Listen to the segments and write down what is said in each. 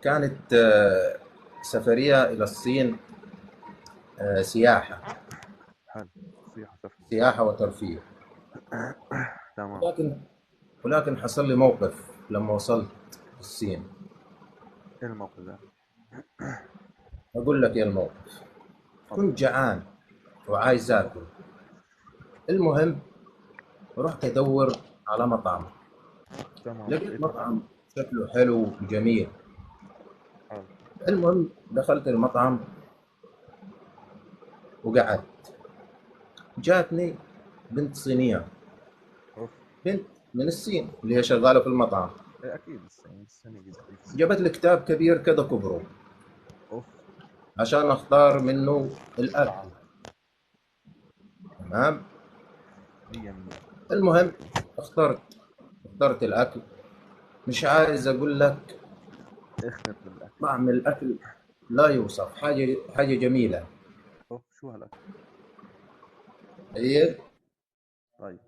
كانت سفرية إلى الصين، سياحة. حلو. سياحة سفر. سياحة وترفيه. تمام. ولكن ولكن حصل لي موقف لما وصلت الصين. ايه الموقف ده؟ أقول لك إيه الموقف. اتفضل. كنت جعان وعايز آكل. المهم رحت أدور على مطعم. تمام، لقيت لقيت مطعم. مطعم شكله حلو وجميل. حلو. المهم دخلت المطعم وقعدت. جاتني بنت صينية، اوف. بنت من الصين اللي هي شغالة في المطعم. إيه اكيد السنة بيجي في الصين. جابت لي كتاب كبير كده كبره اوف. عشان اختار منه الاكل. تمام. مية مية. المهم اخترت الاكل. مش عايز اقول لك، اختر بالاكل. طعم الاكل لا يوصف، حاجه جميله. اوف، شو هالاكل؟ طيب. طيب.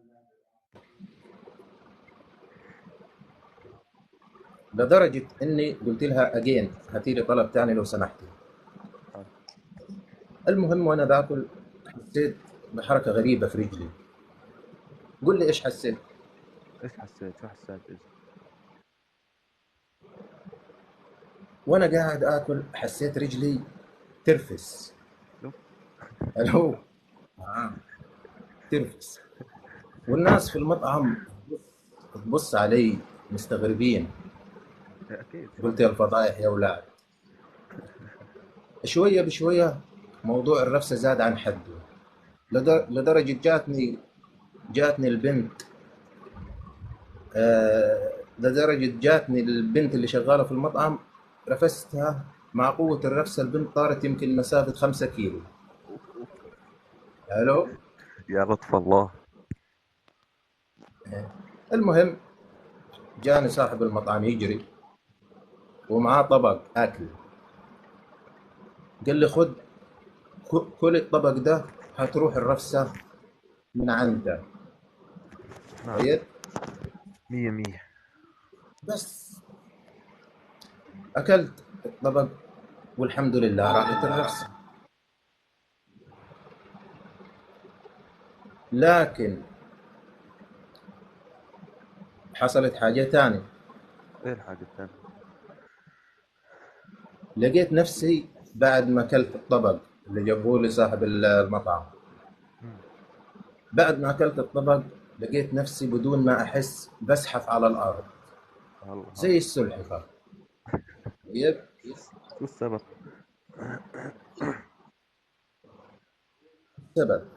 لدرجه اني قلت لها اجين هاتي لي طلب تاني لو سمحتي. حلو. المهم وانا باكل حسيت بحركه غريبه في رجلي. قول لي ايش حسيت. ايش حسيت؟ شو حسيت ايش؟ وانا قاعد اكل حسيت رجلي ترفس. اوف. الو. آه. ترفس. والناس في المطعم تبص علي مستغربين. إيه اكيد، شو قلت يا هالحكي؟ الفضايح يا اولاد. شويه بشويه موضوع الرفسه زاد عن حده. لدرجه جاتني البنت. لدرجه جاتني البنت اللي شغاله في المطعم. رفستها مع قوه الرفسه، البنت طارت يمكن مسافه 5 كيلو. اوف اوف. الو. يا لطف الله. المهم جاني صاحب المطعم يجري ومعاه طبق اكل. قال لي خد، كل الطبق ده هتروح الرفسه من عندك. نعم. طيب. مية مية. بس اكلت الطبق والحمد لله راحت الرفسه. لكن حصلت حاجه تانية. ايه الحاجة الثانية؟ لقيت نفسي بعد ما اكلت الطبق اللي جابوه لي صاحب المطعم. مم. بعد ما اكلت الطبق لقيت نفسي بدون ما احس بزحف على الارض الله زي الله. السلحفاه. طيب. شو السبب؟ السبب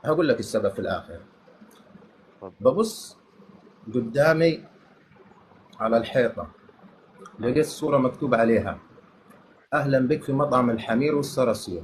هقول لك السبب في الاخر. تفضل. ببص قدامي على الحيطه، حلو. لقيت صوره مكتوب عليها اهلا بك في مطعم الحمير والصراصير.